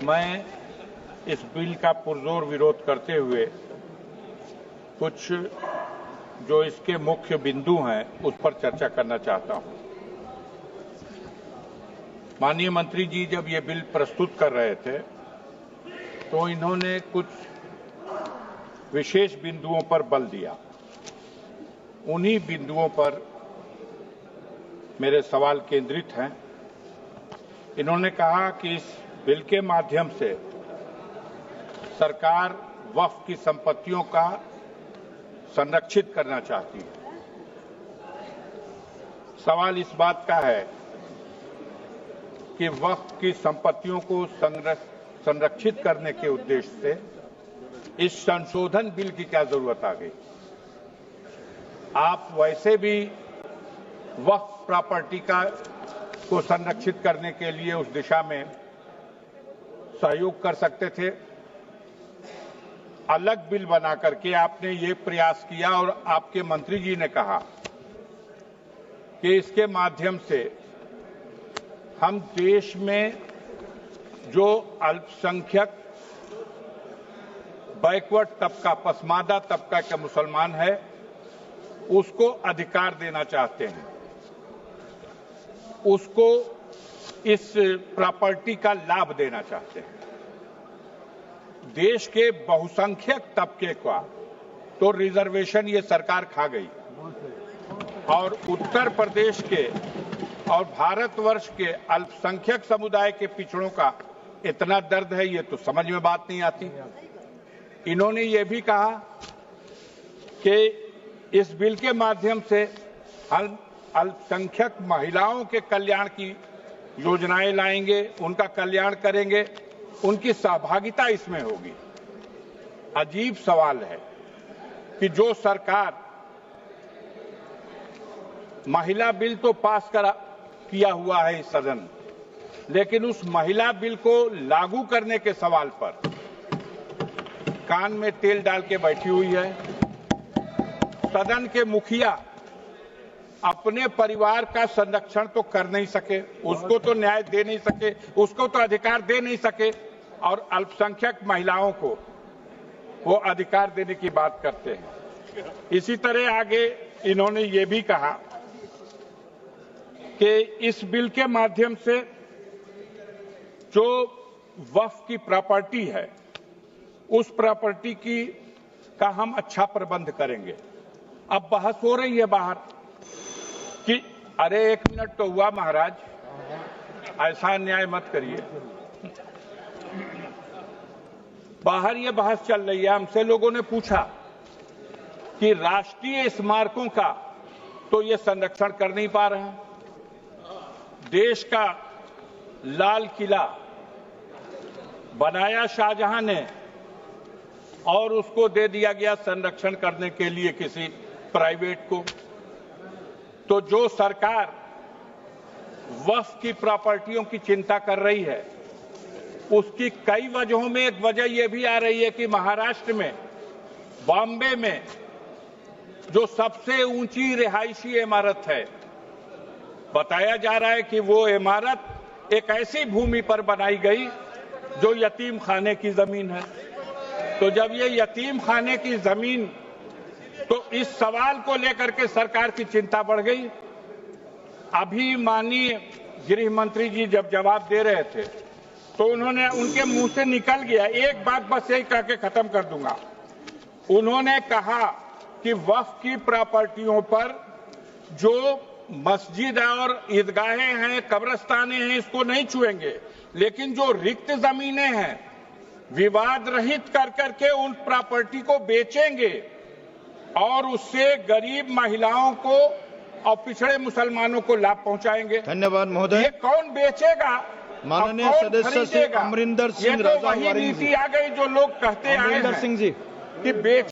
मैं इस बिल का पुरजोर विरोध करते हुए कुछ जो इसके मुख्य बिंदु हैं उस पर चर्चा करना चाहता हूं। माननीय मंत्री जी जब ये बिल प्रस्तुत कर रहे थे तो इन्होंने कुछ विशेष बिंदुओं पर बल दिया। उन्हीं बिंदुओं पर मेरे सवाल केंद्रित हैं। इन्होंने कहा कि इस बिल के माध्यम से सरकार वक्फ की संपत्तियों का संरक्षित करना चाहती है। सवाल इस बात का है कि वक्फ की संपत्तियों को संरक्षित करने के उद्देश्य से इस संशोधन बिल की क्या जरूरत आ गई। आप वैसे भी वक्फ प्रॉपर्टी को संरक्षित करने के लिए उस दिशा में सहयोग कर सकते थे। अलग बिल बना करके आपने ये प्रयास किया और आपके मंत्री जी ने कहा कि इसके माध्यम से हम देश में जो अल्पसंख्यक बैकवर्ड तबका, पसमानदा तबका के मुसलमान है, उसको अधिकार देना चाहते हैं, उसको इस प्रॉपर्टी का लाभ देना चाहते हैं। देश के बहुसंख्यक तबके का तो रिजर्वेशन ये सरकार खा गई और उत्तर प्रदेश के और भारतवर्ष के अल्पसंख्यक समुदाय के पिछड़ों का इतना दर्द है, ये तो समझ में बात नहीं आती। इन्होंने ये भी कहा कि इस बिल के माध्यम से हम अल्पसंख्यक महिलाओं के कल्याण की योजनाएं लाएंगे, उनका कल्याण करेंगे, उनकी सहभागिता इसमें होगी। अजीब सवाल है कि जो सरकार महिला बिल तो पास किया हुआ है इस सदन, लेकिन उस महिला बिल को लागू करने के सवाल पर कान में तेल डाल के बैठी हुई है। सदन के मुखिया अपने परिवार का संरक्षण तो कर नहीं सके, उसको तो न्याय दे नहीं सके, उसको तो अधिकार दे नहीं सके, और अल्पसंख्यक महिलाओं को वो अधिकार देने की बात करते हैं। इसी तरह आगे इन्होंने ये भी कहा कि इस बिल के माध्यम से जो वक्फ की प्रॉपर्टी है उस प्रॉपर्टी का हम अच्छा प्रबंध करेंगे। अब बहस हो रही है बाहर कि अरे 1 मिनट तो हुआ महाराज, ऐसा अन्याय मत करिए। बाहर ये बहस चल रही है। हमसे लोगों ने पूछा कि राष्ट्रीय स्मारकों का तो ये संरक्षण कर नहीं पा रहे हैं। देश का लाल किला बनाया शाहजहां ने और उसको दे दिया गया संरक्षण करने के लिए किसी प्राइवेट को। तो जो सरकार वक्फ की प्रॉपर्टियों की चिंता कर रही है उसकी कई वजहों में एक वजह यह भी आ रही है कि महाराष्ट्र में, बॉम्बे में जो सबसे ऊंची रिहायशी इमारत है, बताया जा रहा है कि वो इमारत एक ऐसी भूमि पर बनाई गई जो यतीम खाने की जमीन है। तो जब ये यतीम खाने की जमीन, तो इस सवाल को लेकर के सरकार की चिंता बढ़ गई। अभी माननीय गृह मंत्री जी जब जवाब दे रहे थे तो उन्होंने, उनके मुंह से निकल गया, एक बात बस यही कह के खत्म कर दूंगा। उन्होंने कहा कि वक्फ की प्रॉपर्टियों पर जो मस्जिद और ईदगाहें हैं, कब्रिस्तानें हैं, इसको नहीं छुएंगे, लेकिन जो रिक्त जमीनें हैं विवाद रहित कर करके उन प्रॉपर्टी को बेचेंगे और उससे गरीब महिलाओं को और पिछड़े मुसलमानों को लाभ पहुंचाएंगे। धन्यवाद महोदय। ये कौन बेचेगा? माननीय सदस्य श्री अमरिंदर सिंह राजा, नीति आ गई जो लोग कहते आए हैं सिंह जी कि बेच